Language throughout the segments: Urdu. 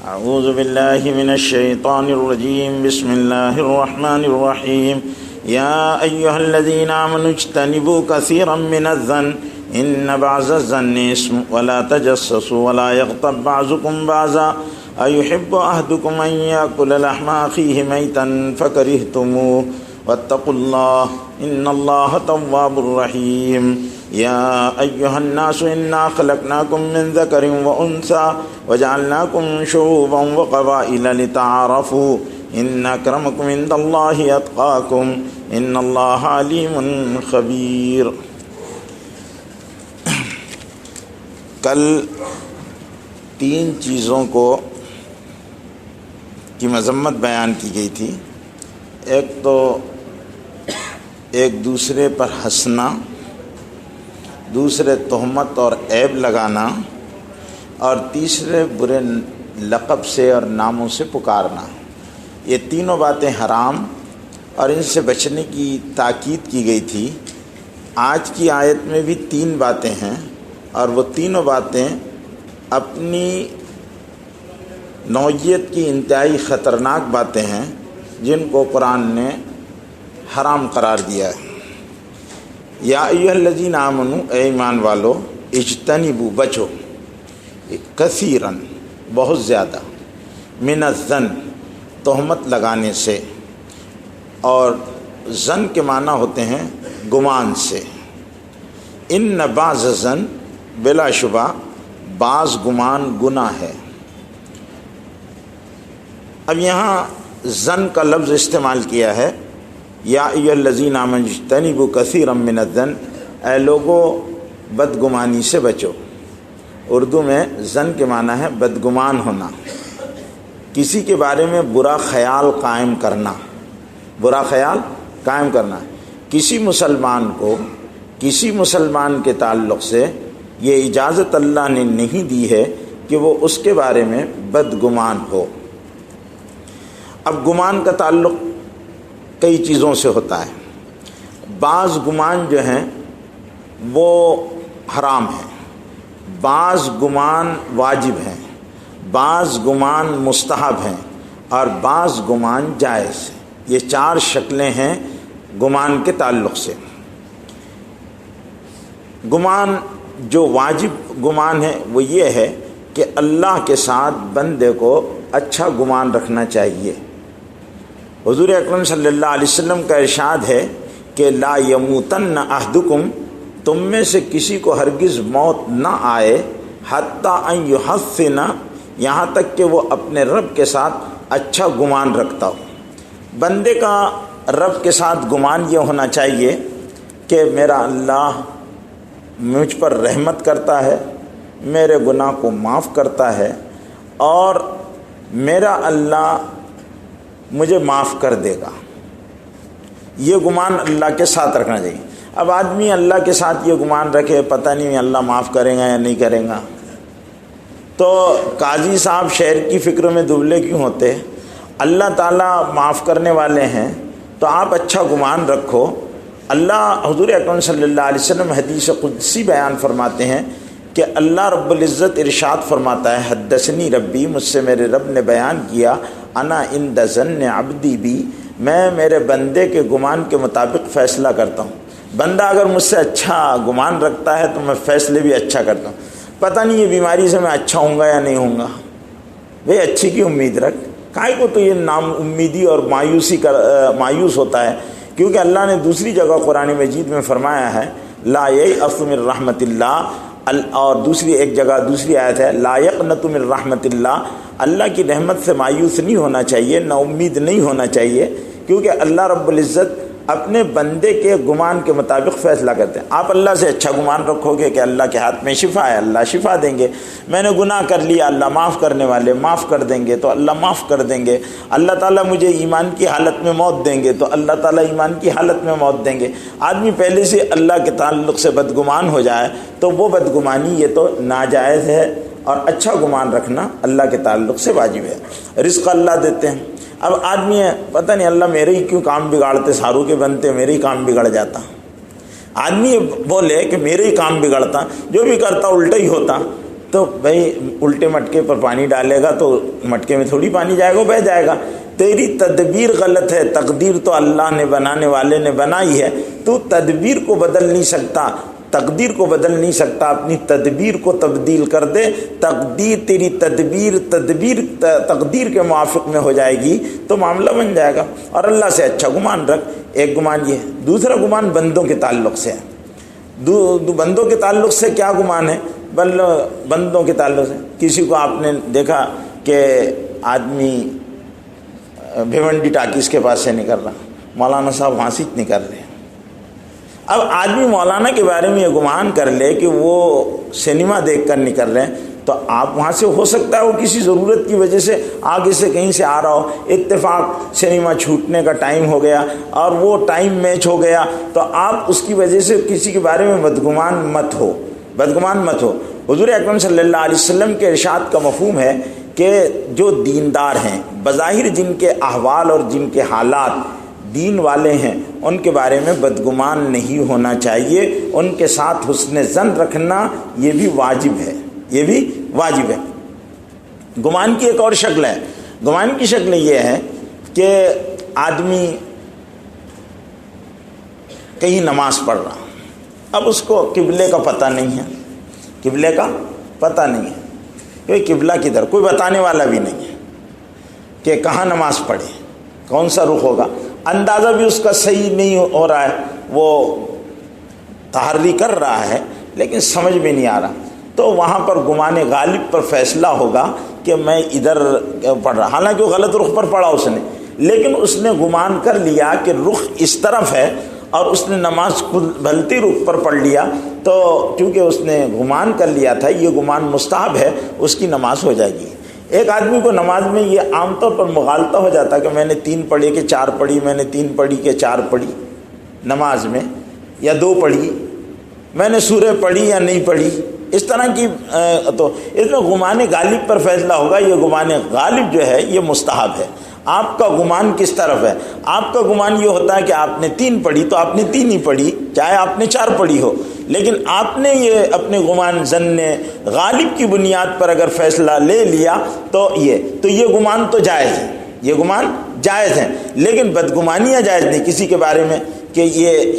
اعوذ باللہ من الشیطان الرجیم بسم اللہ الرحمن الرحیم یا ایہا الذین آمنوا اجتنبوا کثیرا من الظن ان بعض الظن اسم ولا تجسسوا ولا یغتب بعضکم بعضا ایحب احدکم ان یاکل لحم اخیہ میتا فکرہتموہ واتقوا اللہ ان اللہ تواب الرحیم یا ایہا الناس انا خلقناکم من ذکر وانثی وجعلناکم شعوبا وقبائل لتعارفوا ان اکرمکم عند اللہ اتقاکم ان اللہ علیم خبیر۔ کل 3 چیزوں کی مذمت بیان کی گئی تھی۔ ایک تو ایک دوسرے پر ہنسنا، دوسرے تہمت اور عیب لگانا، اور تیسرے برے لقب سے اور ناموں سے پکارنا۔ یہ تینوں باتیں حرام اور ان سے بچنے کی تاکید کی گئی تھی۔ آج کی آیت میں بھی 3 باتیں ہیں اور وہ تینوں باتیں اپنی نوعیت کی انتہائی خطرناک باتیں ہیں جن کو قرآن نے حرام قرار دیا ہے۔ یا ایھا الذین آمنوا، اے ایمان والو، اجتنبوا، بچو، کثیراً، بہت زیادہ، من الظن، تہمت لگانے سے، اور ظن کے معنی ہوتے ہیں گمان سے۔ ان بعض الظن، بلا شبہ بعض گمان گناہ ہے۔ اب یہاں ظن کا لفظ استعمال کیا ہے، یا ایھا الذین آمنوا اجتنبوا کثیرا من الظن، اے لوگو بدگمانی سے بچو۔ اردو میں ظن کے معنی ہے بدگمان ہونا، کسی کے بارے میں برا خیال قائم کرنا، برا خیال قائم کرنا۔ کسی مسلمان کو کسی مسلمان کے تعلق سے یہ اجازت اللہ نے نہیں دی ہے کہ وہ اس کے بارے میں بدگمان ہو۔ اب گمان کا تعلق کئی چیزوں سے ہوتا ہے۔ بعض گمان جو ہیں وہ حرام ہیں، بعض گمان واجب ہیں، بعض گمان مستحب ہیں، اور بعض گمان جائز ہیں۔ یہ 4 شکلیں ہیں گمان کے تعلق سے۔ گمان جو واجب گمان ہے وہ یہ ہے کہ اللہ کے ساتھ بندے کو اچھا گمان رکھنا چاہیے۔ حضور اکرم صلی اللہ علیہ وسلم کا ارشاد ہے کہ لا یموتن احدکم، تم میں سے کسی کو ہرگز موت نہ آئے، حتی ان یحسن، یہاں تک کہ وہ اپنے رب کے ساتھ اچھا گمان رکھتا ہو۔ بندے کا رب کے ساتھ گمان یہ ہونا چاہیے کہ میرا اللہ مجھ پر رحمت کرتا ہے، میرے گناہ کو معاف کرتا ہے، اور میرا اللہ مجھے معاف کر دے گا۔ یہ گمان اللہ کے ساتھ رکھنا چاہیے۔ اب آدمی اللہ کے ساتھ یہ گمان رکھے، پتہ نہیں اللہ معاف کرے گا یا نہیں کرے گا، تو قاضی صاحب شہر کی فکر میں دبلے کیوں ہوتے؟ اللہ تعالیٰ معاف کرنے والے ہیں تو آپ اچھا گمان رکھو۔ اللہ، حضور اکرم صلی اللہ علیہ وسلم حدیث قدسی بیان فرماتے ہیں کہ اللہ رب العزت ارشاد فرماتا ہے، حدثنی ربی، مجھ سے میرے رب نے بیان کیا، انا عند ظن عبدی بی، میں میرے بندے کے گمان کے مطابق فیصلہ کرتا ہوں۔ بندہ اگر مجھ سے اچھا گمان رکھتا ہے تو میں فیصلے بھی اچھا کرتا ہوں۔ پتہ نہیں یہ بیماری سے میں اچھا ہوں گا یا نہیں ہوں گا، بھئی اچھی کی امید رکھ۔ کائے کو تو یہ نام امیدی اور مایوس ہوتا ہے، کیونکہ اللہ نے دوسری جگہ قرآن مجید میں فرمایا ہے لا ییأس من رحمت اللہ، اور دوسری ایک جگہ دوسری آیت ہے لا یقنط من رحمت اللہ، اللہ کی رحمت سے مایوس نہیں ہونا چاہیے، نا امید نہیں ہونا چاہیے، کیونکہ اللہ رب العزت اپنے بندے کے گمان کے مطابق فیصلہ کرتے ہیں۔ آپ اللہ سے اچھا گمان رکھو گے کہ اللہ کے ہاتھ میں شفا ہے، اللہ شفا دیں گے۔ میں نے گناہ کر لیا، اللہ معاف کرنے والے معاف کر دیں گے تو اللہ معاف کر دیں گے۔ اللہ تعالیٰ مجھے ایمان کی حالت میں موت دیں گے تو اللہ تعالیٰ ایمان کی حالت میں موت دیں گے۔ آدمی پہلے سے اللہ کے تعلق سے بدگمان ہو جائے تو وہ بدگمانی یہ تو ناجائز ہے، اور اچھا گمان رکھنا اللہ کے تعلق سے واجب ہے۔ رزق اللہ دیتے ہیں۔ اب آدمی ہے پتہ نہیں اللہ میرے ہی کیوں کام بگاڑتے، ساروں کے بنتے میرے ہی کام بگڑ جاتا۔ آدمی بولے کہ میرے ہی کام بگڑتا، جو بھی کرتا الٹا ہی ہوتا، تو بھائی الٹے مٹکے پر پانی ڈالے گا تو مٹکے میں تھوڑی پانی جائے گا، بہہ جائے گا۔ تیری تدبیر غلط ہے، تقدیر تو اللہ نے بنانے والے نے بنائی ہے، تو تدبیر کو بدل نہیں سکتا، تقدیر کو بدل نہیں سکتا، اپنی تدبیر کو تبدیل کر دے، تقدیر تیری تدبیر تقدیر کے موافق میں ہو جائے گی تو معاملہ بن جائے گا۔ اور اللہ سے اچھا گمان رکھ، ایک گمان یہ۔ دوسرا گمان بندوں کے تعلق سے ہے۔ بندوں کے تعلق سے کیا گمان ہے؟ بندوں کے تعلق سے کسی کو آپ نے دیکھا کہ آدمی بھیونڈی ٹاکیز کے پاس سے نکل رہا، مولانا صاحب وہاں سے نکل رہے ہیں۔ اب آدمی مولانا کے بارے میں یہ گمان کر لے کہ وہ سنیما دیکھ کر نکل رہے ہیں، تو آپ وہاں سے ہو سکتا ہے وہ کسی ضرورت کی وجہ سے آگے سے کہیں سے آ رہا ہو، اتفاق سنیما چھوٹنے کا ٹائم ہو گیا اور وہ ٹائم میچ ہو گیا، تو آپ اس کی وجہ سے کسی کے بارے میں بدگمان مت ہو۔ حضور اکرم صلی اللہ علیہ وسلم کے ارشاد کا مفہوم ہے کہ جو دیندار ہیں، بظاہر جن کے احوال اور جن کے حالات دین والے ہیں، ان کے بارے میں بدگمان نہیں ہونا چاہیے، ان کے ساتھ حسن ظن رکھنا یہ بھی واجب ہے۔ گمان کی ایک اور شکل ہے۔ گمان کی شکل یہ ہے کہ آدمی کہیں نماز پڑھ رہا، اب اس کو قبلے کا پتہ نہیں ہے، کہ قبلہ کدھر، کوئی بتانے والا بھی نہیں ہے کہ کہاں نماز پڑھے، کون سا رخ ہوگا، اندازہ بھی اس کا صحیح نہیں ہو رہا ہے، وہ تحری کر رہا ہے لیکن سمجھ میں نہیں آ رہا، تو وہاں پر گمان غالب پر فیصلہ ہوگا کہ میں ادھر پڑھ رہا، حالانکہ وہ غلط رخ پر پڑھا اس نے، لیکن اس نے گمان کر لیا کہ رخ اس طرف ہے اور اس نے نماز خود بھلتی رخ پر پڑھ لیا، تو کیونکہ اس نے گمان کر لیا تھا، یہ گمان مستحب ہے، اس کی نماز ہو جائے گی۔ ایک آدمی کو نماز میں یہ عام طور پر مغالطہ ہو جاتا ہے کہ میں نے 3 پڑھی کہ 4 پڑھی، میں نے 3 پڑھی کہ 4 پڑھی نماز میں، یا 2 پڑھی، میں نے سورہ پڑھی یا نہیں پڑھی، اس طرح کی، تو اس میں گمان غالب پر فیصلہ ہوگا۔ یہ گمان غالب جو ہے یہ مستحب ہے۔ آپ کا گمان کس طرف ہے؟ آپ کا گمان یہ ہوتا ہے کہ آپ نے 3 پڑھی تو آپ نے 3 ہی پڑھی، چاہے آپ نے 4 پڑھی ہو، لیکن آپ نے یہ اپنے گمان ظن غالب کی بنیاد پر اگر فیصلہ لے لیا تو یہ گمان تو جائز ہے، یہ گمان جائز ہے، لیکن بدگمانیاں جائز نہیں کسی کے بارے میں کہ یہ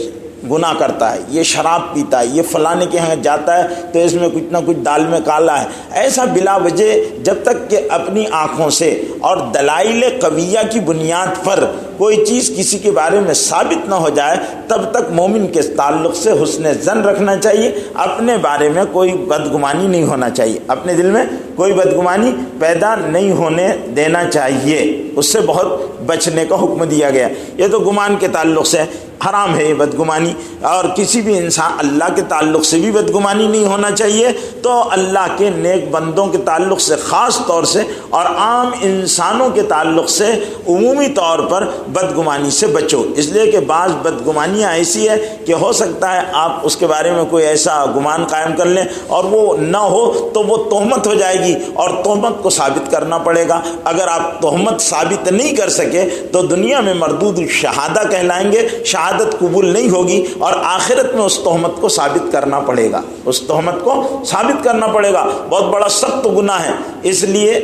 گناہ کرتا ہے، یہ شراب پیتا ہے، یہ فلانے کے ہاں جاتا ہے تو اس میں کچھ نہ کچھ دال میں کالا ہے، ایسا بلا وجہ جب تک کہ اپنی آنکھوں سے اور دلائل قویہ کی بنیاد پر کوئی چیز کسی کے بارے میں ثابت نہ ہو جائے تب تک مومن کے تعلق سے حسن ظن رکھنا چاہیے، اپنے بارے میں کوئی بدگمانی نہیں ہونا چاہیے، اپنے دل میں کوئی بدگمانی پیدا نہیں ہونے دینا چاہیے، اس سے بہت بچنے کا حکم دیا گیا۔ یہ تو گمان کے تعلق سے حرام ہے یہ بدگمانی، اور کسی بھی انسان اللہ کے تعلق سے بھی بدگمانی نہیں ہونا چاہیے، تو اللہ کے نیک بندوں کے تعلق سے خاص طور سے اور عام انسانوں کے تعلق سے عمومی طور پر بدگمانی سے بچو، اس لیے کہ بعض بدگمانیاں ایسی ہے کہ ہو سکتا ہے آپ اس کے بارے میں کوئی ایسا گمان قائم کر لیں اور وہ نہ ہو تو وہ تہمت ہو جائے گی اور تہمت کو ثابت کرنا پڑے گا۔ اگر آپ تہمت ثابت نہیں کر سکے تو دنیا میں مردود شہادہ کہلائیں گے، شہادت قبول نہیں ہوگی، اور آخرت میں اس تہمت کو ثابت کرنا پڑے گا، اس تہمت کو ثابت کرنا پڑے گا، بہت بڑا سخت گناہ ہے، اس لیے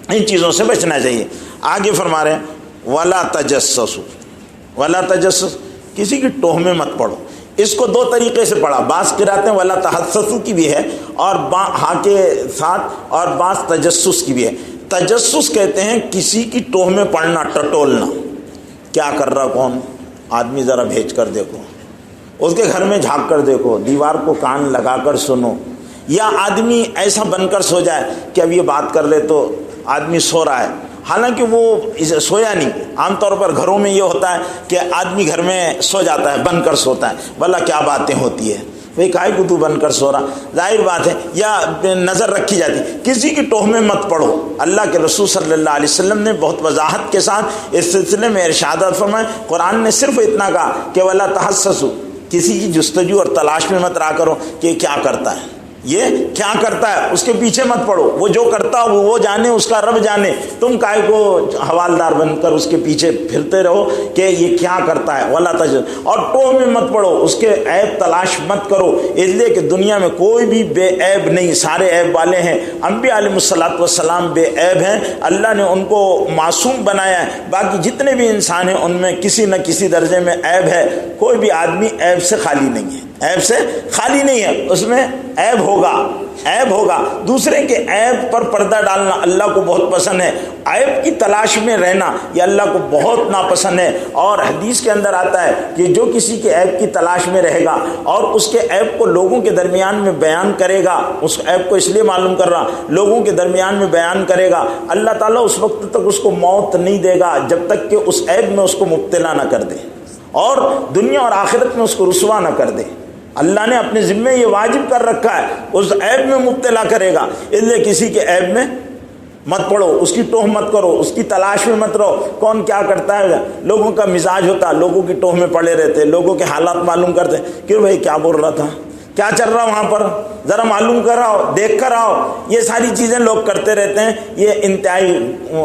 ان چیزوں سے بچنا چاہیے۔ آگے فرما رہے ہیں وَلَا تَجَسَّسُوا، وَلَا تَجَسَّسُوا، کسی کی ٹوہمیں مت پڑھو۔ اس کو 2 طریقے سے پڑھا، بعض قراتیں وَلَا تَحَسَّسُوا کی بھی ہے اور ہاں کے ساتھ، اور بعض تجسس کی بھی ہے۔ تجسس کہتے ہیں کسی کی ٹوہمیں پڑھنا، ٹٹولنا، کیا کر رہا کون آدمی ذرا بھیج کر دیکھو، اس کے گھر میں جھانک کر دیکھو، دیوار کو کان لگا کر سنو، یا آدمی ایسا بن کر سو جائے کہ اب یہ بات کر لے تو آدمی سو رہا ہے حالانکہ وہ سویا نہیں۔ عام طور پر گھروں میں یہ ہوتا ہے کہ آدمی گھر میں سو جاتا ہے، بن کر سوتا ہے، بھلا کیا باتیں ہوتی ہے، بھائی کاہے کو تو بن کر سو رہا، ظاہر بات ہے، یا نظر رکھی جاتی۔ کسی کی ٹوہمیں مت پڑھو۔ اللہ کے رسول صلی اللہ علیہ وسلم نے بہت وضاحت کے ساتھ اس سلسلے میں ارشادات فرمائے۔ قرآن نے صرف اتنا کہا کہ ولا تحسسوا، کسی کی جستجو اور تلاش میں مت رہا کرو کہ کیا کرتا ہے، یہ کیا کرتا ہے اس کے پیچھے مت پڑو، وہ جو کرتا وہ جانے، اس کا رب جانے، تم کائے کو حوالدار بن کر اس کے پیچھے پھرتے رہو کہ یہ کیا کرتا ہے۔ ولا تجد، اور ٹوہ میں مت پڑو، اس کے عیب تلاش مت کرو، اس لیے کہ دنیا میں کوئی بھی بے عیب نہیں، سارے عیب والے ہیں۔ انبیاء علیہ الصلوۃ والسلام بے عیب ہیں، اللہ نے ان کو معصوم بنایا ہے۔ باقی جتنے بھی انسان ہیں ان میں کسی نہ کسی درجے میں عیب ہے، کوئی بھی آدمی عیب سے خالی نہیں ہے، عیب سے خالی نہیں ہے، اس میں عیب ہوگا، عیب ہوگا۔ دوسرے کے عیب پر پردہ ڈالنا اللہ کو بہت پسند ہے، عیب کی تلاش میں رہنا یہ اللہ کو بہت ناپسند ہے۔ اور حدیث کے اندر آتا ہے کہ جو کسی کے عیب کی تلاش میں رہے گا اور اس کے عیب کو لوگوں کے درمیان میں بیان کرے گا، اس عیب کو اس لیے معلوم کر رہا لوگوں کے درمیان میں بیان کرے گا، اللہ تعالیٰ اس وقت تک اس کو موت نہیں دے گا جب تک کہ اس عیب میں اس کو مبتلا نہ کر دے، اور دنیا اور آخرت میں اس کو رسوا نہ کر دے۔ اللہ نے اپنے ذمے یہ واجب کر رکھا ہے، اس عیب میں مبتلا کرے گا، اس لیے کسی کے عیب میں مت پڑو، اس کی ٹوہ مت کرو، اس کی تلاش میں مت رہو۔ کون کیا کرتا ہے، لوگوں کا مزاج ہوتا ہے، لوگوں کی ٹوہ میں پڑے رہتے، لوگوں کے حالات معلوم کرتے کہ بھائی کیا بول رہا تھا، کیا چل رہا وہاں پر، ذرا معلوم کر آؤ، دیکھ کر آؤ۔ یہ ساری چیزیں لوگ کرتے رہتے ہیں، یہ انتہائی،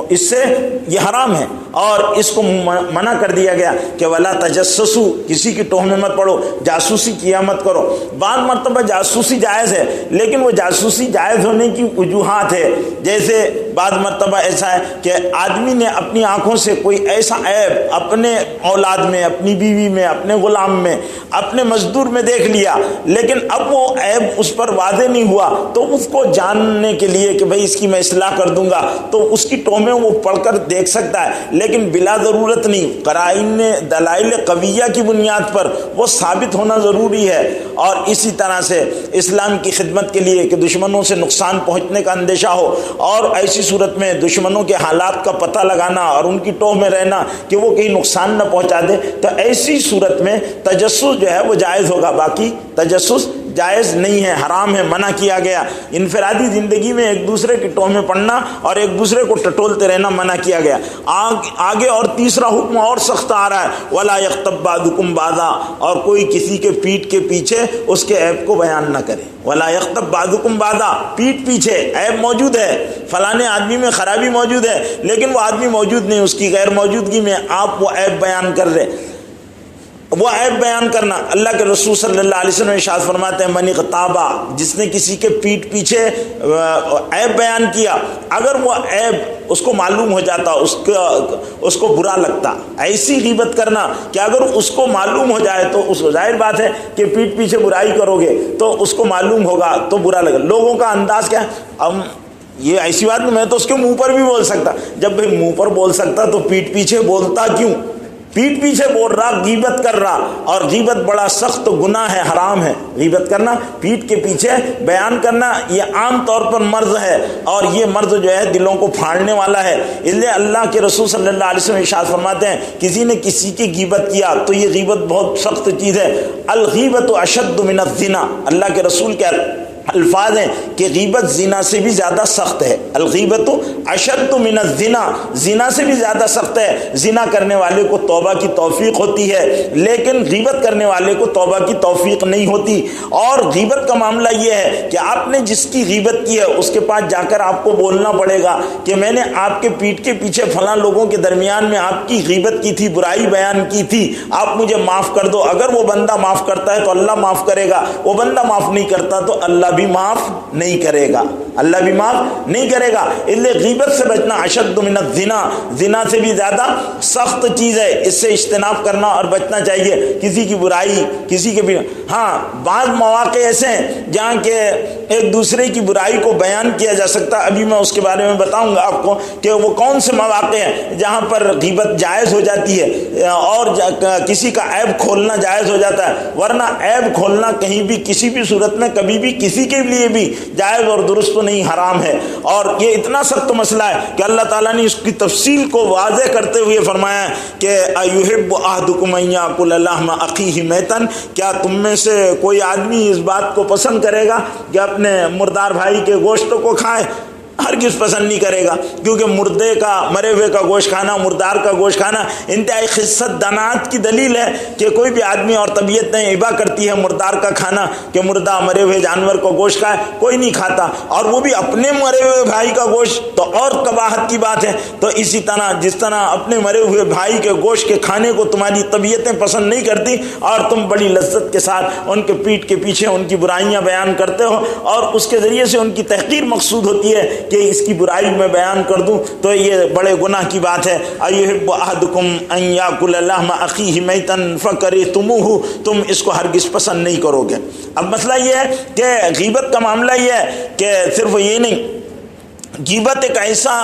اس سے یہ حرام ہے، اور اس کو منع کر دیا گیا کہ ولا تجسسوا، کسی کی ٹوہ میں مت پڑو، جاسوسی کیا مت کرو۔ بعض مرتبہ جاسوسی جائز ہے، لیکن وہ جاسوسی جائز ہونے کی وجوہات ہے، جیسے بعض مرتبہ ایسا ہے کہ آدمی نے اپنی آنکھوں سے کوئی ایسا عیب اپنے اولاد میں، اپنی بیوی میں، اپنے غلام میں، اپنے مزدور میں دیکھ لیا، لیکن اب وہ عیب اس پر واضح نہیں ہوا، تو اس کو جاننے کے لیے کہ بھئی اس کی میں اصلاح کر دوں گا، تو اس کی ٹوہ میں وہ پڑھ کر دیکھ سکتا ہے، لیکن بلا ضرورت نہیں، قرائن دلائل قویہ کی بنیاد پر وہ ثابت ہونا ضروری ہے۔ اور اسی طرح سے اسلام کی خدمت کے لیے کہ دشمنوں سے نقصان پہنچنے کا اندیشہ ہو، اور ایسی صورت میں دشمنوں کے حالات کا پتہ لگانا اور ان کی ٹوہ میں رہنا کہ وہ کہیں نقصان نہ پہنچا دے، تو ایسی صورت میں تجسس جو ہے وہ جائز ہوگا، باقی تجسس جائز نہیں ہے، حرام ہے، منع کیا گیا۔ انفرادی زندگی میں ایک دوسرے کی ٹوہ میں پڑنا اور ایک دوسرے کو ٹٹولتے رہنا منع کیا گیا۔ آگے اور تیسرا حکم اور سخت آ رہا ہے، ولا یغتب بعضکم بعضا، اور کوئی کسی کے پیٹھ کے پیچھے اس کے عیب کو بیان نہ کرے۔ ولا یغتب بعضکم بعضا، پیٹھ پیچھے عیب موجود ہے، فلانے آدمی میں خرابی موجود ہے، لیکن وہ آدمی موجود نہیں، اس کی غیر موجودگی میں آپ وہ عیب بیان کر رہے، وہ عیب بیان کرنا۔ اللہ کے رسول صلی اللہ علیہ وسلم ارشاد فرماتے ہیں من اغتابا، جس نے کسی کے پیٹھ پیچھے عیب بیان کیا، اگر وہ عیب اس کو معلوم ہو جاتا، اس کو برا لگتا، ایسی غیبت کرنا کہ اگر اس کو معلوم ہو جائے تو اس کو ظاہر بات ہے کہ پیٹھ پیچھے برائی کرو گے تو اس کو معلوم ہوگا تو برا لگا۔ لوگوں کا انداز کیا ہے، اب یہ ایسی بات نہیں، میں تو اس کے منہ پر بھی بول سکتا، جب بھائی منہ پر بول سکتا تو پیٹھ پیچھے بولتا کیوں؟ پیٹھ پیچھے بول رہا، غیبت کر رہا، اور غیبت بڑا سخت گناہ ہے، حرام ہے۔ غیبت کرنا، پیٹھ کے پیچھے بیان کرنا، یہ عام طور پر مرض ہے، اور یہ مرض جو ہے دلوں کو پھاڑنے والا ہے۔ اس لیے اللہ کے رسول صلی اللہ علیہ وسلم ارشاد فرماتے ہیں کسی نے کسی کی غیبت کیا تو یہ غیبت بہت سخت چیز ہے۔ الغیبت اشد من الزنا، اللہ کے رسول کے الفاظ ہیں کہ غیبت زنا سے بھی زیادہ سخت ہے۔ الغیبت اشد من الزنا، زنا سے بھی زیادہ سخت ہے۔ زنا کرنے والے کو توبہ کی توفیق ہوتی ہے، لیکن غیبت کرنے والے کو توبہ کی توفیق نہیں ہوتی۔ اور غیبت کا معاملہ یہ ہے کہ آپ نے جس کی غیبت کی ہے اس کے پاس جا کر آپ کو بولنا پڑے گا کہ میں نے آپ کے پیٹھ کے پیچھے فلاں لوگوں کے درمیان میں آپ کی غیبت کی تھی، برائی بیان کی تھی، آپ مجھے معاف کر دو۔ اگر وہ بندہ معاف کرتا ہے تو اللہ معاف کرے گا، وہ بندہ معاف نہیں کرتا تو اللہ بھی معاف نہیں کرے گا، اللہ بھی معاف نہیں کرے گا۔ اس لیے غیبت سے بچنا اشد من الزنا، زنا سے بھی زیادہ سخت چیز ہے، اس سے اجتناب کرنا اور بچنا چاہیے۔ کسی کی برائی، کسی کے بھی، ہاں بعض مواقع ایسے ہیں جہاں کہ ایک دوسرے کی برائی کو بیان کیا جا سکتا ہے، ابھی میں اس کے بارے میں بتاؤں گا آپ کو کہ وہ کون سے مواقع ہیں جہاں پر غیبت جائز ہو جاتی ہے اور کسی کا عیب کھولنا جائز ہو جاتا ہے، ورنہ عیب کھولنا کہیں بھی کسی بھی صورت میں کبھی بھی کسی کے لیے بھی جائز اور درست نہیں، حرام ہے۔ اور یہ اتنا سخت مسئلہ ہے کہ اللہ تعالیٰ نے اس کی تفصیل کو واضح کرتے ہوئے فرمایا کہ ایحب احدکم ان یاکل لحم اخیہ میتا، کیا تم میں سے کوئی آدمی اس بات کو پسند کرے گا کہ اپنے مردار بھائی کے گوشت کو کھائے؟ ہرگز پسند نہیں کرے گا، کیونکہ مردے کا، مرے ہوئے کا گوشت کھانا، مردار کا گوشت کھانا انتہائی خست دانات کی دلیل ہے کہ کوئی بھی آدمی اور طبیعت نہیں ابا کرتی ہے مردار کا کھانا، کہ مردہ مرے ہوئے جانور کو گوشت کھائے، کوئی نہیں کھاتا، اور وہ بھی اپنے مرے ہوئے بھائی کا گوشت تو اور قباحت کی بات ہے۔ تو اسی طرح جس طرح اپنے مرے ہوئے بھائی کے گوشت کے کھانے کو تمہاری طبیعتیں پسند نہیں کرتی اور تم بڑی لذت کے ساتھ ان کے پیٹھ کے پیچھے ان کی برائیاں بیان کرتے ہو اور اس کے ذریعے سے ان کی تحقیر مقصود ہوتی ہے کہ اس کی برائی میں بیان کر دوں، تو یہ بڑے گناہ کی بات ہے۔ ایحب احدکم ان یاکل لحم اخیہ میتا فکرہتموہ، تم اس کو ہرگز پسند نہیں کرو گے۔ اب مسئلہ یہ ہے کہ غیبت کا معاملہ یہ ہے کہ صرف یہ نہیں، غیبت ایک ایسا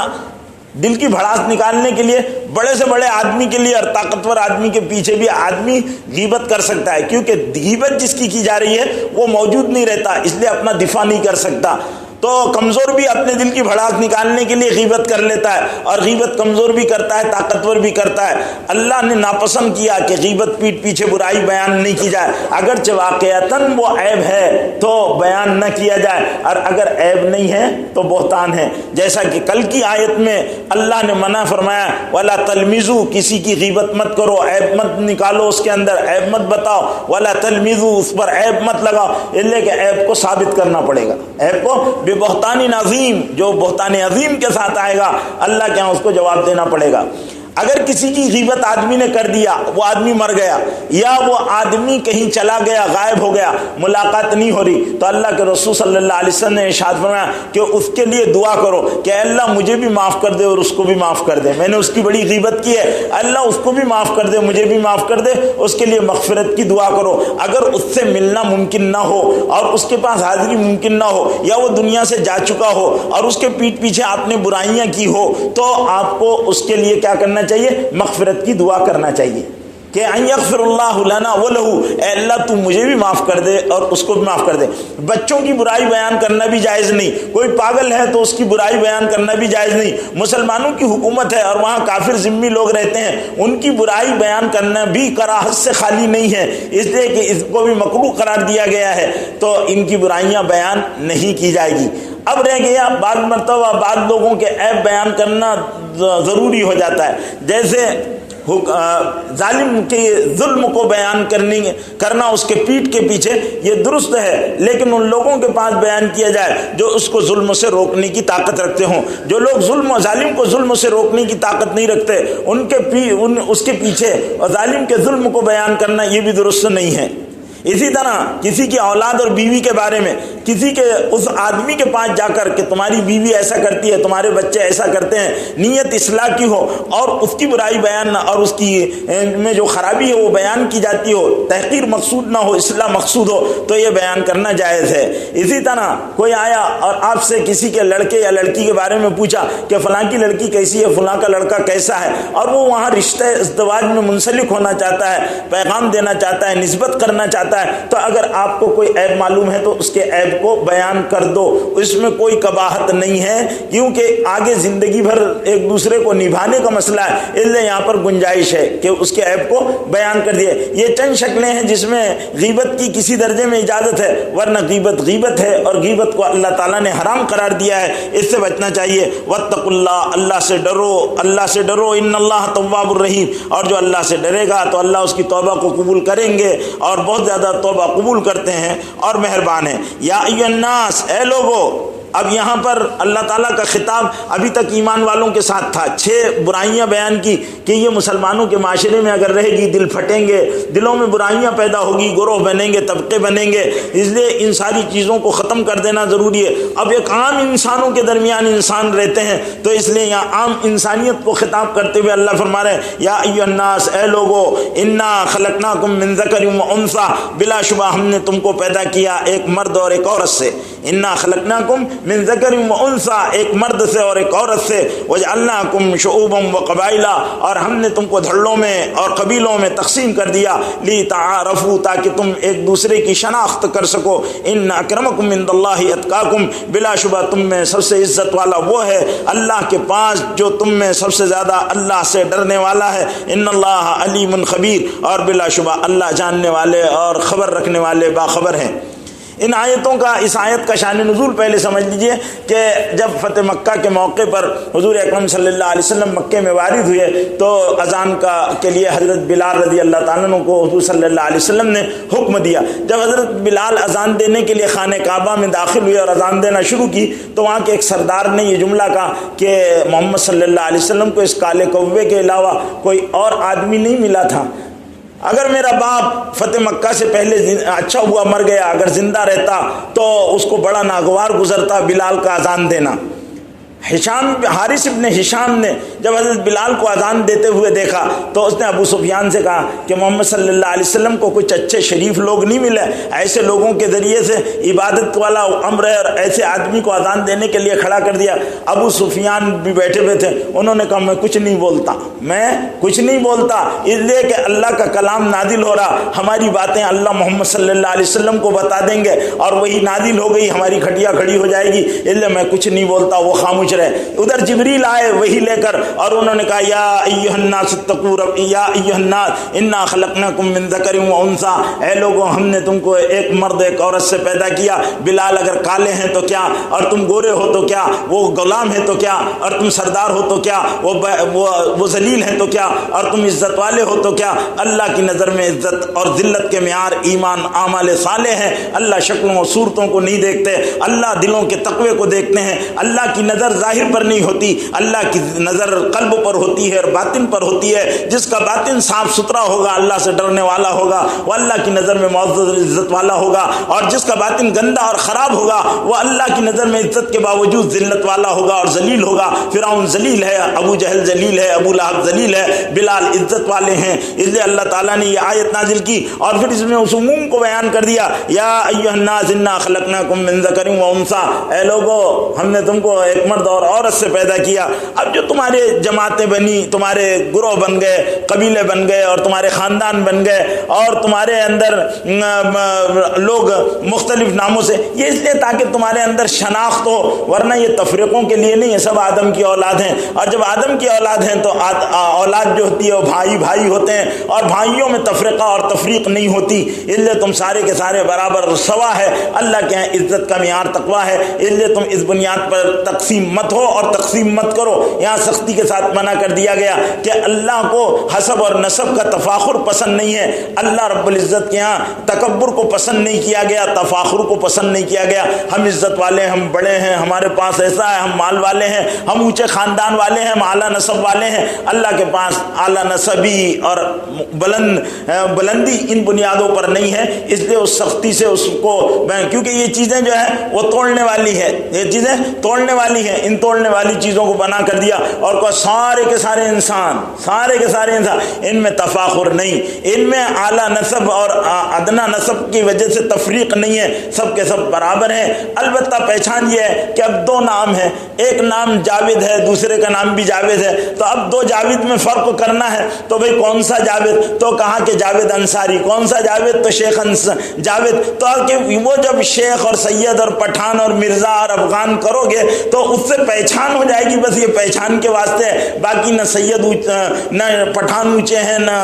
دل کی بھڑاس نکالنے کے لیے بڑے سے بڑے آدمی کے لیے اور طاقتور آدمی کے پیچھے بھی آدمی غیبت کر سکتا ہے، کیونکہ غیبت جس کی جا رہی ہے وہ موجود نہیں رہتا، اس لیے اپنا دفاع نہیں کر سکتا۔ تو کمزور بھی اپنے دل کی بھڑاس نکالنے کے لیے غیبت کر لیتا ہے، اور غیبت کمزور بھی کرتا ہے، طاقتور بھی کرتا ہے۔ اللہ نے ناپسند کیا کہ غیبت پیٹھ پیچھے برائی بیان نہیں کی جائے، اگرچہ واقعتاً وہ عیب ہے تو بیان نہ کیا جائے، اور اگر عیب نہیں ہے تو بہتان ہے، جیسا کہ کل کی آیت میں اللہ نے منع فرمایا ولا تلمزوا، کسی کی غیبت مت کرو، عیب مت نکالو، اس کے اندر عیب مت بتاؤ، ولا تلمزوا، اس پر عیب مت لگاؤ، اس لیے کہ عیب کو ثابت کرنا پڑے گا، عیب کو بے بہتان عظیم، جو بہتان عظیم کے ساتھ آئے گا اللہ کے ہاں اس کو جواب دینا پڑے گا۔ اگر کسی کی غیبت آدمی نے کر دیا، وہ آدمی مر گیا یا وہ آدمی کہیں چلا گیا، غائب ہو گیا، ملاقات نہیں ہو رہی، تو اللہ کے رسول صلی اللہ علیہ وسلم نے ارشاد فرمایا کہ اس کے لیے دعا کرو کہ اللہ مجھے بھی معاف کر دے اور اس کو بھی معاف کر دے، میں نے اس کی بڑی غیبت کی ہے، اللہ اس کو بھی معاف کر دے، مجھے بھی معاف کر دے، اس کے لیے مغفرت کی دعا کرو۔ اگر اس سے ملنا ممکن نہ ہو اور اس کے پاس حاضری ممکن نہ ہو، یا وہ دنیا سے جا چکا ہو اور اس کے پیٹھ پیچھے آپ نے برائیاں کی ہو، تو آپ کو اس کے لیے کیا کرنا چاہیے؟ مغفرت کی دعا کرنا چاہیے کہ ان یغفر اللہ لنا ولہ، اے اللہ تو مجھے بھی معاف کر دے اور اس کو بھی معاف کر دے۔ بچوں کی برائی بیان کرنا بھی جائز نہیں، کوئی پاگل ہے تو اس کی برائی بیان کرنا بھی جائز نہیں۔ مسلمانوں کی حکومت ہے اور وہاں کافر ذمہ لوگ رہتے ہیں، ان کی برائی بیان کرنا بھی کراہت سے خالی نہیں ہے، اس لیے کہ اس کو بھی مکروہ قرار دیا گیا ہے، تو ان کی برائیاں بیان نہیں کی جائے گی۔ اب رہ گیا بعض مرتبہ بعض لوگوں کے عیب بیان کرنا ضروری ہو جاتا ہے، جیسے ظالم کے ظلم کو بیان کرنا اس کے پیٹھ کے پیچھے، یہ درست ہے، لیکن ان لوگوں کے پاس بیان کیا جائے جو اس کو ظلم سے روکنے کی طاقت رکھتے ہوں۔ جو لوگ ظالم کو ظلم سے روکنے کی طاقت نہیں رکھتے، اس کے پیچھے ظالم کے ظلم کو بیان کرنا یہ بھی درست نہیں ہے۔ اسی طرح کسی کی اولاد اور بیوی کے بارے میں کسی کے اس آدمی کے پاس جا کر کہ تمہاری بیوی ایسا کرتی ہے، تمہارے بچے ایسا کرتے ہیں، نیت اصلاح کی ہو اور اس کی برائی بیان نہ، اور اس کی میں جو خرابی ہے وہ بیان کی جاتی ہو، تحقیر مقصود نہ ہو، اصلاح مقصود ہو، تو یہ بیان کرنا جائز ہے۔ اسی طرح کوئی آیا اور آپ سے کسی کے لڑکے یا لڑکی کے بارے میں پوچھا کہ فلاں کی لڑکی کیسی ہے، فلاں کا لڑکا کیسا ہے، اور وہ وہاں رشتہ ازدواج میں منسلک ہونا چاہتا ہے، پیغام دینا چاہتا ہے، نسبت کرنا چاہتا ہے، تو اگر آپ کو کوئی عیب معلوم ہے تو اس کے عیب کو بیان کر دو، اس میں کوئی قباحت نہیں ہے، کیونکہ آگے زندگی بھر ایک دوسرے کو نبھانے کا مسئلہ ہے، اس لیے یہاں پر گنجائش ہے کہ اس کے عیب کو بیان کر دیے۔ یہ چند شکلیں ہیں جس میں غیبت کی کسی درجے میں اجازت ہے، ورنہ غیبت غیبت ہے اور غیبت کو اللہ تعالیٰ نے حرام قرار دیا ہے، اس سے بچنا چاہیے۔ واتقوا اللہ، اللہ سے ڈرو، اللہ سے ڈرو، ان اللہ تواب الرحیم، اور جو اللہ سے ڈرے گا تو اللہ اس کی توبہ کو قبول کریں گے اور بہت زیادہ توبہ قبول کرتے ہیں اور مہربان ہیں۔ یا ایھا الناس، اے لوگو، اب یہاں پر اللہ تعالیٰ کا خطاب ابھی تک ایمان والوں کے ساتھ تھا، 6 برائیاں بیان کی کہ یہ مسلمانوں کے معاشرے میں اگر رہے گی دل پھٹیں گے، دلوں میں برائیاں پیدا ہوگی، گروہ بنیں گے، طبقے بنیں گے، اس لیے ان ساری چیزوں کو ختم کر دینا ضروری ہے۔ اب ایک عام انسانوں کے درمیان انسان رہتے ہیں، تو اس لیے یہاں عام انسانیت کو خطاب کرتے ہوئے اللہ فرما رہے ہیں یا ایھا الناس، اے لوگو، انا خلقناکم من ذکر و انثی، بلا شبہ ہم نے تم کو پیدا کیا ایک مرد اور ایک عورت سے، انا خلقناکم من ذکر و انثی، ایک مرد سے اور ایک عورت سے، وجعلناکم شعوبا وقبائلا، اور ہم نے تم کو دھڑوں میں اور قبیلوں میں تقسیم کر دیا، لتعارفوا، تاکہ تم ایک دوسرے کی شناخت کر سکو، ان اکرمکم عند اللہ اتقاکم، بلا شبہ تم میں سب سے عزت والا وہ ہے اللہ کے پاس جو تم میں سب سے زیادہ اللہ سے ڈرنے والا ہے، ان اللہ علیم خبیر، اور بلا شبہ اللہ جاننے والے اور خبر رکھنے والے باخبر ہیں۔ ان آیتوں کا، اس آیت کا شان نزول پہلے سمجھ لیجئے کہ جب فتح مکہ کے موقع پر حضور اکرم صلی اللہ علیہ وسلم مکے میں وارد ہوئے تو اذان کے لیے حضرت بلال رضی اللہ تعالیٰ عنہ کو حضور صلی اللہ علیہ وسلم نے حکم دیا۔ جب حضرت بلال اذان دینے کے لیے خانہ کعبہ میں داخل ہوئے اور اذان دینا شروع کی تو وہاں کے ایک سردار نے یہ جملہ کہا کہ محمد صلی اللہ علیہ وسلم کو اس کالے کوے کے علاوہ کوئی اور آدمی نہیں ملا تھا، اگر میرا باپ فتح مکہ سے پہلے اچھا ہوا مر گیا، اگر زندہ رہتا تو اس کو بڑا ناگوار گزرتا بلال کا اذان دینا۔ حارث ابن ہشام نے جب حضرت بلال کو اذان دیتے ہوئے دیکھا تو اس نے ابو سفیان سے کہا کہ محمد صلی اللہ علیہ وسلم کو کچھ اچھے شریف لوگ نہیں ملے، ایسے لوگوں کے ذریعے سے عبادت والا امر ہے اور ایسے آدمی کو اذان دینے کے لیے کھڑا کر دیا۔ ابو سفیان بھی بیٹھے ہوئے تھے، انہوں نے کہا میں کچھ نہیں بولتا، میں کچھ نہیں بولتا، اس لیے کہ اللہ کا کلام نازل ہو رہا، ہماری باتیں اللہ محمد صلی اللہ علیہ وسلم کو بتا دیں گے اور وہی نازل ہو گئی، ہماری کھٹیا کھڑی ہو جائے گی، اس لیے میں کچھ نہیں بولتا۔ وہ خاموش رہے۔ ادھر جبریل آئے وہی لے کر اور انہوں نے کہا یا ایھا الناس اتقوا رب یا ایھا الناس انا خلقناکم من ذکر و انثی، اے لوگوں ہم نے تم کو ایک مرد ایک عورت سے پیدا کیا، بلال اگر کالے ہیں تو کیا اور تم گورے ہو تو کیا، وہ غلام ہے تو کیا اور تم سردار ہو تو کیا، وہ ذلیل ہے تو کیا اور تم عزت والے ہو تو کیا۔ اللہ کی نظر میں عزت اور ذلت کے معیار ایمان اعمال صالح ہیں۔ اللہ شکلوں اور صورتوں کو نہیں دیکھتے، اللہ دلوں کے تقوی کو دیکھتے ہیں۔ اللہ کی نظر ظاہر پر نہیں ہوتی، اللہ کی نظر قلب پر ہوتی ہے اور باطن پر ہوتی ہے۔ جس کا باطن صاف ستھرا ہوگا، اللہ سے ڈرنے والا ہوگا، وہ اللہ کی نظر میں معزز عزت والا ہوگا، اور جس کا باطن گندا اور خراب ہوگا وہ اللہ کی نظر میں عزت کے باوجود ذلت والا ہوگا اور ذلیل ہوگا۔ فرعون ذلیل ہے، ابو جہل ذلیل ہے، ابو لہب ذلیل ہے، بلال عزت والے ہیں۔ اس لیے اللہ تعالیٰ نے یہ آیت نازل کی اور پھر اس میں اس عموم کو بیان کر دیا، یا ایھا الناس انا خلقناکم من ذکر و انثی، اے لوگو ہم نے تم کو ایک مرد اور عورت سے پیدا کیا۔ اب جو تمہارے جماعتیں بنی، تمہارے گروہ بن گئے، قبیلے بن گئے اور تمہارے خاندان بن گئے اور تمہارے اندر لوگ مختلف ناموں سے، یہ اس لیے تاکہ تمہارے اندر شناخت ہو، ورنہ یہ تفریقوں کے لیے نہیں ہے، سب آدم کی اولاد ہیں، اور جب آدم کی اولاد ہیں تو اولاد جو ہوتی ہے وہ بھائی بھائی ہوتے ہیں اور بھائیوں میں تفریقہ اور تفریق نہیں ہوتی، اس لیے تم سارے کے سارے برابر سوا ہے۔ اللہ کے یہاں عزت کا معیار تقویٰ ہے، اس لیے تم اس بنیاد پر تقسیم مت ہو اور تقسیم مت کرو۔ یہاں سختی کے ساتھ منع کر دیا گیا کہ اللہ کو حسب اور نسب کا تفاخر پسند نہیں ہے۔ اللہ رب العزت کے یہاں تکبر کو پسند نہیں کیا گیا، تفاخر کو پسند نہیں کیا گیا۔ ہم عزت والے ہیں، ہم بڑے ہیں، ہمارے پاس ایسا ہے، ہم مال والے ہیں، ہم اونچے خاندان والے ہیں، ہم اعلیٰ نسب والے ہیں۔ اللہ کے پاس اعلیٰ نسبی اور بلندی ان بنیادوں پر نہیں ہے، اس لیے اس سختی سے اس کو، کیونکہ یہ چیزیں جو ہے وہ توڑنے والی ہے، یہ چیزیں توڑنے والی ہیں، ان توڑنے والی چیزوں کو بنا کر دیا اور کو سارے کے سارے انسان ان میں تفاخر نہیں، ان میں اعلیٰ نسب اور ادنا نسب کی وجہ سے تفریق نہیں ہے، سب کے سب برابر ہیں۔ البتہ پہچان یہ ہے کہ اب دو نام ہیں، ایک نام جاوید ہے، دوسرے کا نام بھی جاوید ہے، تو اب دو جاوید میں فرق کرنا ہے تو بھئی کون سا جاوید، تو کہا کہ جاوید انصاری، کون سا جاوید، تو شیخ جاوید، تو کہ وہ جب شیخ اور سید اور پٹھان اور مرزا اور افغان کرو گے تو اس سے پہچان ہو جائے گی، بس یہ پہچان کے واسطے ہے، باقی نہ سید نہ پٹھان اونچے ہیں، نہ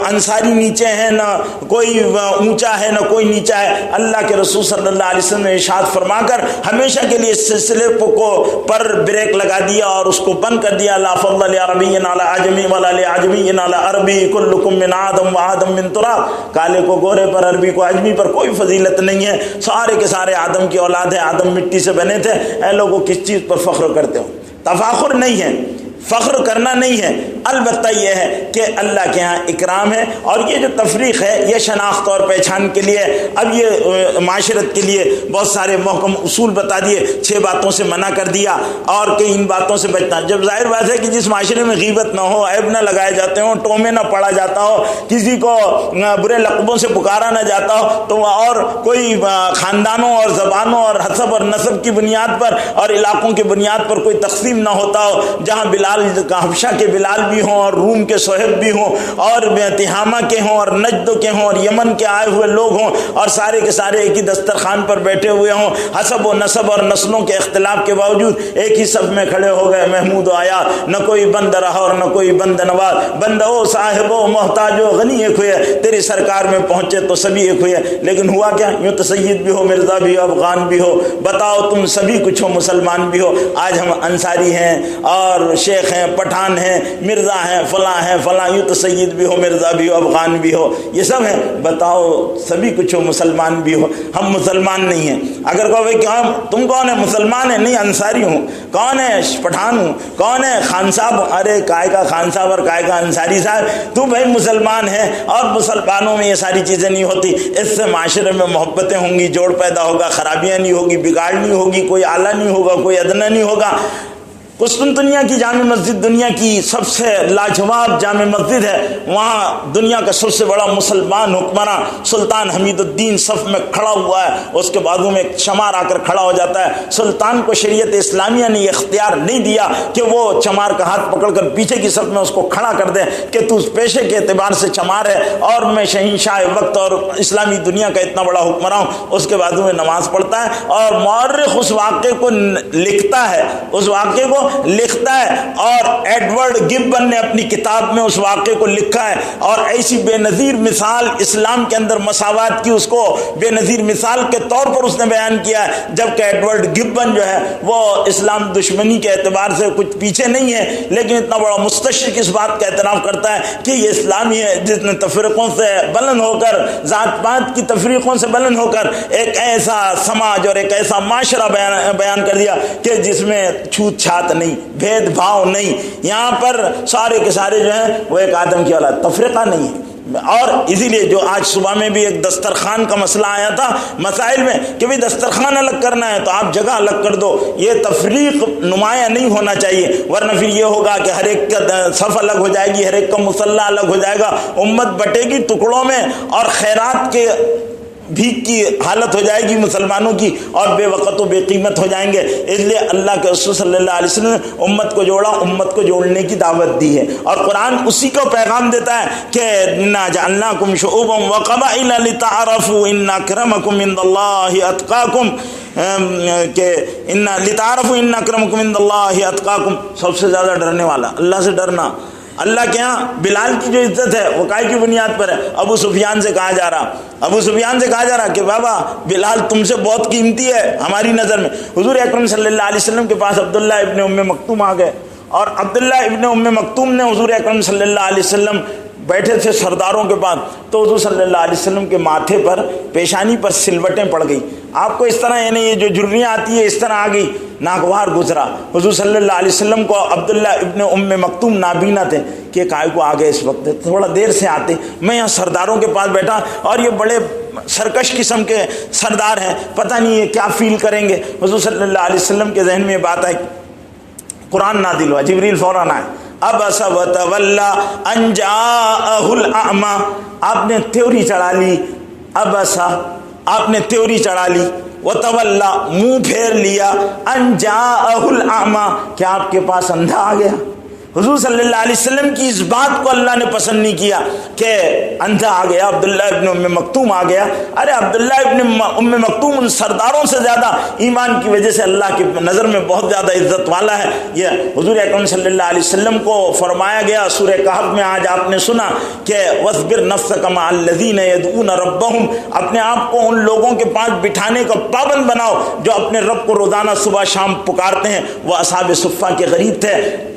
انصاری نیچے ہیں، نہ کوئی اونچا ہے نہ کوئی نیچا ہے۔ اللہ کے رسول صلی اللہ علیہ وسلم نے ارشاد فرما کر ہمیشہ کے لیے اس سلسلے کو پر بریک لگا دیا اور اس کو بند کر دیا، لا فضل لعربی علی عجمی ولا لعجمی علی عربی کلکم من آدم و آدم من تراب، کالے کو گورے پر، عربی کو عجمی پر کوئی فضیلت نہیں ہے، سارے کے سارے آدم کی اولاد ہیں، آدم مٹی سے بنے تھے۔ اے لوگوں کس چیز پر فخر کرتے ہو؟ تفاخر نہیں ہے، فخر کرنا نہیں ہے، البتہ یہ ہے کہ اللہ کے ہاں اکرام ہے، اور یہ جو تفریق ہے یہ شناخت اور پہچان کے لیے۔ اب یہ معاشرت کے لیے بہت سارے محکم اصول بتا دیے، 6 باتوں سے منع کر دیا اور کہ ان باتوں سے بچنا۔ جب ظاہر بات ہے کہ جس معاشرے میں غیبت نہ ہو، عیب نہ لگائے جاتے ہوں، ٹومے نہ پڑا جاتا ہو، کسی کو برے لقبوں سے پکارا نہ جاتا ہو، تو اور کوئی خاندانوں اور زبانوں اور حسب اور نسب کی بنیاد پر اور علاقوں کی بنیاد پر کوئی تقسیم نہ ہوتا ہو، جہاں بلا بلال کا حبشہ کے بلال بھی ہوں اور روم کے صہیب بھی ہوں اور تہامہ کے ہوں اور نجد کے ہوں اور یمن کے آئے ہوئے لوگ ہوں اور سارے کے سارے ایک ہی دسترخوان پر بیٹھے ہوئے ہوں، حسب و نسب اور نسلوں کے اختلاف کے باوجود ایک ہی صف میں کھڑے ہو گئے محمود و آیات، نہ کوئی بند رہا اور نہ کوئی بند نواز، بندہ و صاحب و محتاج و غنی ایک ہوئے، تیری سرکار میں پہنچے تو سبھی ایک ہوئے۔ لیکن ہوا کیا؟ یوں تو سید بھی ہو، مرزا بھی ہو، افغان بھی ہو، بتاؤ تم سبھی کچھ ہو، مسلمان بھی ہو۔ آج ہم انصاری ہیں اور شیخ ہیں، پٹھان ہیں، مرزا ہیں، فلاں ہیں فلاں، یوں تو سید بھی ہو، مرزا بھی ہو، افغان بھی ہو، یہ سب ہیں، بتاؤ سبھی کچھ ہو، مسلمان بھی ہو۔ ہم مسلمان نہیں ہیں۔ اگر کہو بھائی کہ تم کون ہے؟ مسلمان ہے؟ نہیں، انصاری ہوں۔ کون ہے؟ پٹھان ہوں۔ کون ہے؟ خان صاحب۔ ارے کائے کا خان صاحب اور کائے کا انصاری صاحب، تو بھائی مسلمان ہے، اور مسلمانوں میں یہ ساری چیزیں نہیں ہوتی۔ اس سے معاشرے میں محبتیں ہوں گی، جوڑ پیدا ہوگا، خرابیاں نہیں ہوگی، بگاڑ نہیں ہوگی، کوئی اعلیٰ نہیں ہوگا، کوئی ادنیٰ نہیں ہوگا۔ قسطنطنیہ کی جامع مسجد دنیا کی سب سے لاجواب جامع مسجد ہے، وہاں دنیا کا سب سے بڑا مسلمان حکمراں سلطان حمید الدین صف میں کھڑا ہوا ہے، اس کے بازو میں ایک چمار آ کر کھڑا ہو جاتا ہے۔ سلطان کو شریعت اسلامیہ نے یہ اختیار نہیں دیا کہ وہ چمار کا ہاتھ پکڑ کر پیچھے کی صف میں اس کو کھڑا کر دے کہ تو اس پیشے کے اعتبار سے چمار ہے اور میں شہنشاہ وقت اور اسلامی دنیا کا اتنا بڑا حکمراں ہوں۔ اس کے بازو میں نماز پڑھتا ہے اور مورخ اس واقعے کو لکھتا ہے، اس واقعے کو لکھتا ہے، اور ایڈورڈ گبن نے اپنی کتاب میں اس واقعے کو لکھا ہے، اور ایسی بے نظیر مثال اسلام کے اندر مساوات کی اس کو بے نظیر مثال کے طور پر اس نے بیان کیا ہے، جبکہ ایڈورڈ گبن جو ہے وہ اسلام دشمنی کے اعتبار سے کچھ پیچھے نہیں ہے، لیکن اتنا بڑا مستشرق اس بات کا اعتراف کرتا ہے کہ یہ اسلامی ہے جس نے تفریقوں سے بلند ہو کر، ذات پات کی تفریقوں سے بلند ہو کر ایک ایسا سماج اور ایک ایسا معاشرہ بیان کر دیا کہ جس میں چھوت چھات نہیں، بھید بھاؤ نہیں، یہاں پر سارے کے سارے جو ہیں وہ ایک آدم کی اولاد، تفریقہ نہیں ہے۔ اور اسی لیے جو آج صبح میں بھی ایک دسترخوان کا مسئلہ آیا تھا مسائل میں کہ بھئی دسترخوان الگ کرنا ہے تو آپ جگہ الگ کر دو، یہ تفریق نمایاں نہیں ہونا چاہیے، ورنہ پھر یہ ہوگا کہ ہر ایک کا صف الگ ہو جائے گی، ہر ایک کا مصلی الگ ہو جائے گا، امت بٹے گی ٹکڑوں میں، اور خیرات کے بھیک کی حالت ہو جائے گی مسلمانوں کی، اور بے وقت و بے قیمت ہو جائیں گے۔ اس لیے اللہ کے رسول صلی اللہ علیہ وسلم نے امت کو جوڑا، امت کو جوڑنے کی دعوت دی ہے، اور قرآن اسی کو پیغام دیتا ہے کہ انا جعلناکم شعوبا وقبائل لتعارفوا ان اکرمکم عند اللہ اتقاکم، کہ لتعارفوا ان اکرمکم عند اللہ اتقاکم، سب سے زیادہ ڈرنے والا، اللہ سے ڈرنا۔ اللہ کے ہاں بلال کی جو عزت ہے وہ کائے کی بنیاد پر ہے؟ ابو سفیان سے کہا جا رہا کہ بابا بلال تم سے بہت قیمتی ہے ہماری نظر میں۔ حضور اکرم صلی اللہ علیہ وسلم کے پاس عبداللہ ابن ام مکتوم آ گئے، اور عبداللہ ابن ام مکتوم نے حضور اکرم صلی اللہ علیہ وسلم بیٹھے تھے سرداروں کے پاس، تو حضور صلی اللہ علیہ وسلم کے ماتھے پر، پیشانی پر سلوٹیں پڑ گئی۔ آپ کو اس طرح یعنی یہ جو جھریاں آتی ہے اس طرح آ گئی، ناگوار گزرا۔ حضور صلی اللہ علیہ وسلم کو عبداللہ ابن ام مکتوم نابینا تھے کہ کائے کو آگے اس وقت تھوڑا دیر سے آتے، میں یہاں سرداروں کے پاس بیٹھا اور یہ بڑے سرکش قسم کے سردار ہیں، پتہ نہیں یہ کیا فیل کریں گے۔ حضور صلی اللہ علیہ وسلم کے ذہن میں یہ بات آئی، قرآن نازل ہوا، جبریل فوراً آئے، ابس وتولی ان جاءہ الاعمی، آپ نے تھیوری چڑھا لی، ابسا آپ نے تھیوری چڑھا لی، وتولی منہ پھیر لیا، ان جاءہ الاعمی کہ آپ کے پاس اندھا آ گیا۔ حضور صلی اللہ علیہ وسلم کی اس بات کو اللہ نے پسند نہیں کیا کہ اندھا آ گیا، عبداللہ ابن ام مکتوم آ گیا۔ ارے عبداللہ ابن ام مکتوم ان سرداروں سے زیادہ ایمان کی وجہ سے اللہ کی نظر میں بہت زیادہ عزت والا ہے۔ یہ حضور اکرم صلی اللہ علیہ وسلم کو فرمایا گیا سورہ کہف میں، آج آپ نے سنا کہ وَاصْبِرْ نَفْسَكَ مَعَ الَّذِينَ يَدْعُونَ رَبَّهُمْ، اپنے آپ کو ان لوگوں کے پاس بٹھانے کا پابند بناؤ جو اپنے رب کو روزانہ صبح شام پکارتے ہیں۔ وہ اصحاب صفہ کے غریب تھے،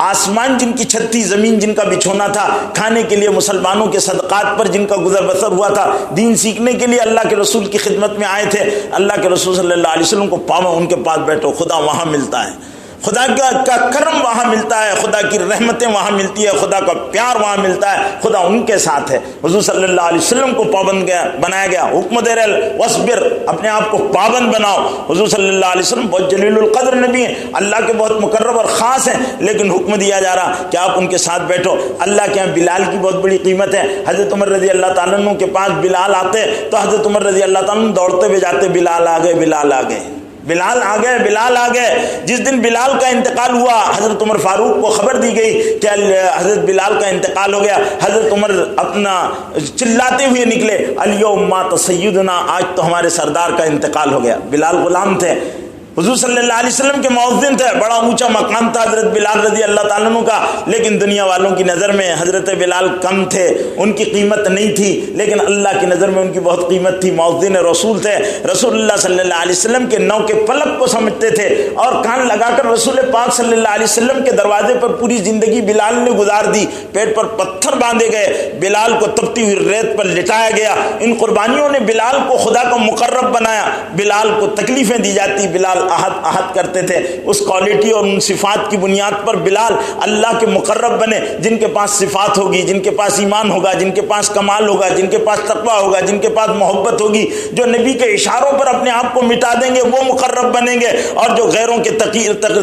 آسمان جن کی چھتی، زمین جن کا بچھونا تھا، کھانے کے لیے مسلمانوں کے صدقات پر جن کا گزر بسر ہوا تھا، دین سیکھنے کے لیے اللہ کے رسول کی خدمت میں آئے تھے، اللہ کے رسول صلی اللہ علیہ وسلم کو پاؤں ان کے پاس بیٹھو، خدا وہاں ملتا ہے، خدا کا کرم وہاں ملتا ہے، خدا کی رحمتیں وہاں ملتی ہے، خدا کا پیار وہاں ملتا ہے، خدا ان کے ساتھ ہے۔ حضور صلی اللہ علیہ وسلم کو پابند بنایا گیا، حکم دے رہے وصبر، اپنے آپ کو پابند بناؤ۔ حضور صلی اللہ علیہ وسلم بہت جلیل القدر نبی ہیں، اللہ کے بہت مقرب اور خاص ہیں، لیکن حکم دیا جا رہا کہ آپ ان کے ساتھ بیٹھو۔ اللہ کے یہاں بلال کی بہت بڑی قیمت ہے۔ حضرت عمر رضی اللہ تعالیٰ عنہ کے پاس بلال آتے تو حضرت عمر رضی اللہ تعالیٰ عنہ دوڑتے ہوئے جاتے، بلال آ گئے، بلال آ گئے، بلال آ گئے، بلال آ گئے۔ جس دن بلال کا انتقال ہوا، حضرت عمر فاروق کو خبر دی گئی کہ حضرت بلال کا انتقال ہو گیا۔ حضرت عمر اپنا چلاتے ہوئے نکلے، الیوم مات سیدنا، آج تو ہمارے سردار کا انتقال ہو گیا۔ بلال غلام تھے، حضور صلی اللہ علیہ وسلم کے مؤذن تھے، بڑا اونچا مقام تھا حضرت بلال رضی اللہ تعالیٰ عنہ کا، لیکن دنیا والوں کی نظر میں حضرت بلال کم تھے، ان کی قیمت نہیں تھی، لیکن اللہ کی نظر میں ان کی بہت قیمت تھی۔ مؤذن رسول تھے، رسول اللہ صلی اللہ علیہ وسلم کے نو کے پلک کو سمجھتے تھے، اور کان لگا کر رسول پاک صلی اللہ علیہ وسلم کے دروازے پر پوری زندگی بلال نے گزار دی۔ پیٹ پر پتھر باندھے گئے، بلال کو تپتی ہوئی ریت پر لٹایا گیا۔ ان قربانیوں نے بلال کو خدا کا مقرب بنایا۔ بلال کو تکلیفیں دی جاتی، بلال احد کرتے تھے۔ اس کوالٹی اور ان صفات کی بنیاد پر بلال اللہ کے مقرب بنے۔ جن کے پاس صفات ہوگی، جن کے پاس ایمان ہوگا، جن کے پاس کمال ہوگا، جن کے پاس تقویٰ ہوگا، جن کے پاس محبت ہوگی، جو نبی کے اشاروں پر اپنے آپ کو مٹا دیں گے وہ مقرب بنیں گے، اور جو غیروں کے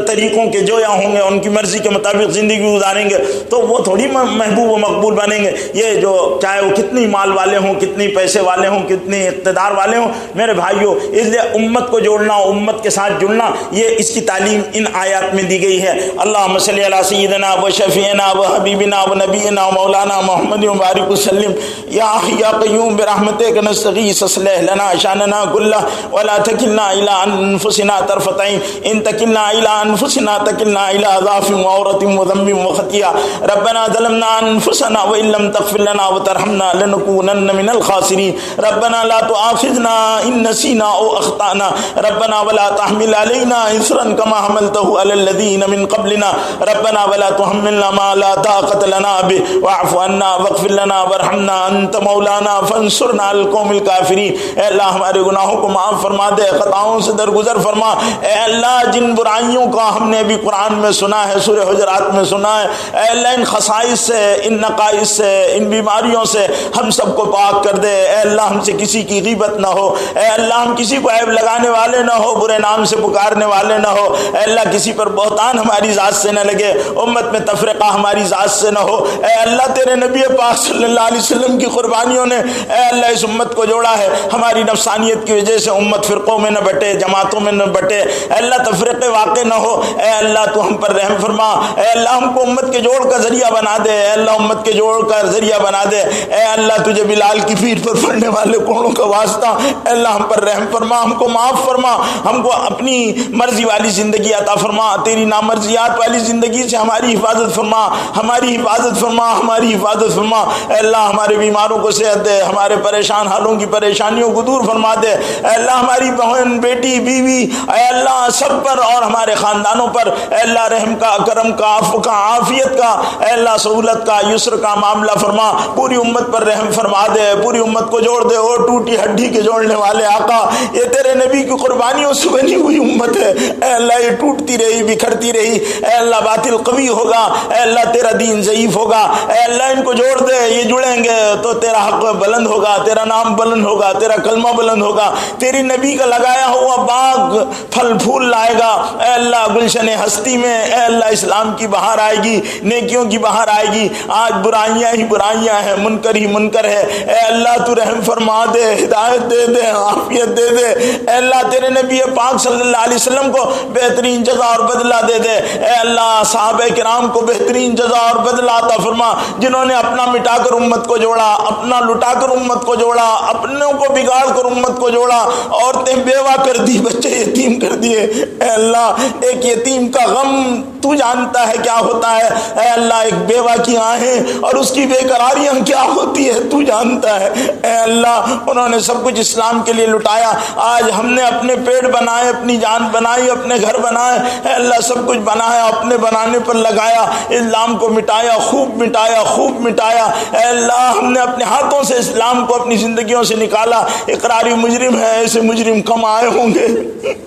طریقوں کے جویا ہوں گے، ان کی مرضی کے مطابق زندگی گزاریں گے، تو وہ تھوڑی محبوب و مقبول بنیں گے۔ یہ جو چاہے وہ کتنی مال والے ہوں، کتنی پیسے والے ہوں، کتنی اقتدار والے ہوں، میرے بھائیوں، اس لیے امت کو جوڑنا، امت کے ساتھ جڑنا، یہ اس کی تعلیم ان آیات میں دی گئی ہے۔ اللہم صلی علی سیدنا و شفیعنا و حبیبنا و نبینا و مولانا محمد مبارک وسلم۔ یا حی یا قیوم برحمتک نستغیث اصلح لنا شاننا کلہ ولا تکلنا الی انفسنا طرفۃ عین، ان تکلنا الی انفسنا تکلنا الی ضعف وعورۃ وذنب وخطیئہ۔ ربنا ظلمنا انفسنا وان لم تغفر لنا وترحمنا لنکونن من الخاسرین۔ ربنا لا تؤاخذنا ان نسینا او اخطأنا، ربنا ولا تحمل علینا اصرا كما حملته على الذين من قبلنا، ربنا ولا تحملنا ما لا طاقة لنا به واعف عنا واغفر لنا وارحمنا انت مولانا فانصرنا على القوم الكافرين۔ اے اللہ ہمارے گناہوں کو معاف فرما دے، خطاؤں سے درگزر فرما۔ اے اللہ جن برائیوں کا ہم نے ابھی قرآن میں سنا ہے، سورہ حجرات میں سنا ہے، اے اللہ ان خصائص سے، ان نقائص سے، ان بیماریوں سے ہم سب کو پاک کر دے۔ اے اللہ ہم سے کسی کی غیبت نہ ہو، اے اللہ ہم کسی کو عیب لگانے والے نہ ہو، برے نام سے پکارنے والے نہ ہو، اے اللہ کسی پر بہتان ہماری ذات سے نہ لگے، امت میں تفرقہ ہماری ذات سے نہ ہو۔ اے اللہ تیرے نبی پاک صلی اللہ علیہ وسلم کی قربانیوں نے اے اللہ اس امت کو جوڑا ہے، ہماری نفسانیت کی وجہ سے امت فرقوں میں نہ بٹے، جماعتوں میں نہ بٹے، اے اللہ تفرقے واقع نہ ہو۔ اے اللہ تو ہم پر رحم فرما، اے اللہ ہم کو امت کے جوڑ کا ذریعہ بنا دے، اے اللہ امت کے جوڑ کا ذریعہ بنا دے۔ اے اللہ تجھے بلال کی پیٹھ پر پڑنے والے کوڑوں کا واسطہ، اے اللہ ہم پر رحم فرما، ہم کو معاف فرما، ہم کو اپنی مرضی والی زندگی عطا فرما، تیری نامرضیات والی زندگی سے ہماری حفاظت فرما، ہماری حفاظت فرما، ہماری حفاظت فرما۔ اے اللہ ہمارے بیماروں کو صحت دے، ہمارے پریشان حالوں کی پریشانیوں کو دور فرما دے۔ اے اللہ ہماری بہن، بیٹی، بیوی، اے اللہ سب پر اور ہمارے خاندانوں پر اے اللہ رحم کا، کرم کا، عفو کا، عافیت کا، اے اللہ سہولت کا، یسر کا معاملہ فرما۔ پوری امت پر رحم فرما دے، پوری امت کو جوڑ دے۔ اور ٹوٹی ہڈی کے جوڑنے والے آقا، یہ تیرے نبی کی قربانیوں سے بنی ہوئی امت ہے، اے اللہ یہ ٹوٹتی رہی، بکھرتی رہی، اے اللہ باطل قوی ہوگا، اے اللہ تیرا دین ضعیف ہوگا، اے اللہ ان کو جوڑ دے، یہ جڑیں گے تو تیرا حق بلند ہوگا، تیرا نام بلند ہوگا، تیرا کلمہ بلند ہوگا، تیری نبی کا لگایا ہوا باغ پھل پھول لائے گا، اے اللہ گلشن ہستی میں اے اللہ اسلام کی بہار آئے گی، نیکیوں کی بہار آئے گی۔ آج برائیاں ہی برائیاں ہیں، منکر ہی منکر ہے، اے اللہ تو رحم فرما دے، ہدایت دے دے، عافیت دے دے، اے اللہ تیرے نبی پاک صلی اللہ علیہ وسلم کو بہترین جزا اور بدلہ دے دے، اے اللہ صحابہ کرام کو بہترین جزا اور بدلہ عطا فرما، جنہوں نے اپنا مٹا کر امت کو جوڑا، اپنا لٹا کر امت کو جوڑا، اپنوں کو بگاڑ کر امت کو جوڑا، عورتیں بیوہ کر دی، بچے یتیم کر دیے۔ اے اللہ ایک یتیم کا غم تو جانتا ہے کیا ہوتا ہے، اے اللہ ایک بیوہ کی آہیں اور اس کی بے قراریاں کیا ہوتی ہے تو جانتا ہے۔ اے اللہ انہوں نے سب کچھ اسلام کے لیے لٹایا، آج ہم نے اپنے پیڑ بنائے، اپنی جان بنائی، اپنے گھر بنائے، اے اللہ سب کچھ بنایا، اپنے بنانے پر لگایا، اسلام کو مٹایا، خوب مٹایا، خوب مٹایا۔ اے اللہ ہم نے اپنے ہاتھوں سے اسلام کو اپنی زندگیوں سے نکالا، اقراری مجرم ہے، ایسے مجرم کم آئے ہوں گے۔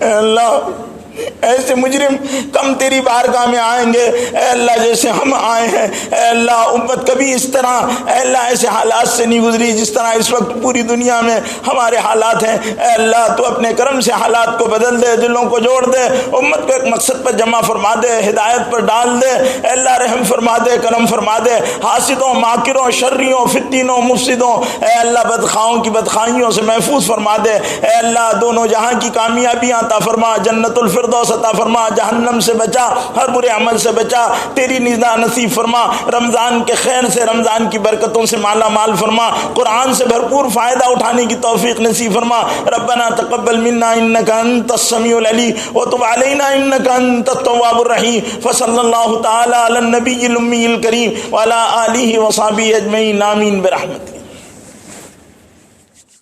اے اللہ ایسے مجرم کم تیری بارگاہ میں آئیں گے اے اللہ جیسے ہم آئے ہیں. اے اللہ امت کبھی اس طرح اے اللہ ایسے حالات سے نہیں گزری جس طرح اس وقت پوری دنیا میں ہمارے حالات ہیں. اے اللہ تو اپنے کرم سے حالات کو بدل دے, دلوں کو جوڑ دے, امت کو ایک مقصد پر جمع فرما دے, ہدایت پر ڈال دے. اے اللہ رحم فرما دے, کرم فرما دے, حاسدوں, ماکروں, شریوں, فتینوں, مفسدوں اے اللہ بدخواہوں کی بدخوائیوں سے محفوظ فرما دے. اے اللہ دونوں جہاں کی کامیابیاں عطا فرما, جنت الفردوس عطا فرما, جہنم سے بچا, ہر برے عمل سے بچا, تیری ندا نصیب فرما, رمضان کے خیر سے, رمضان کی برکتوں سے مالا مال فرما, قرآن سے بھرپور فائدہ اٹھانے کی توفیق نصیب فرما. ربنا تقبل منا انك انت السميع العليم وتب علينا انك انت التواب الرحيم. فصلى الله تعالى على النبي الامي الكريم وعلى اله وصحبه اجمعين, آمين برحمتك.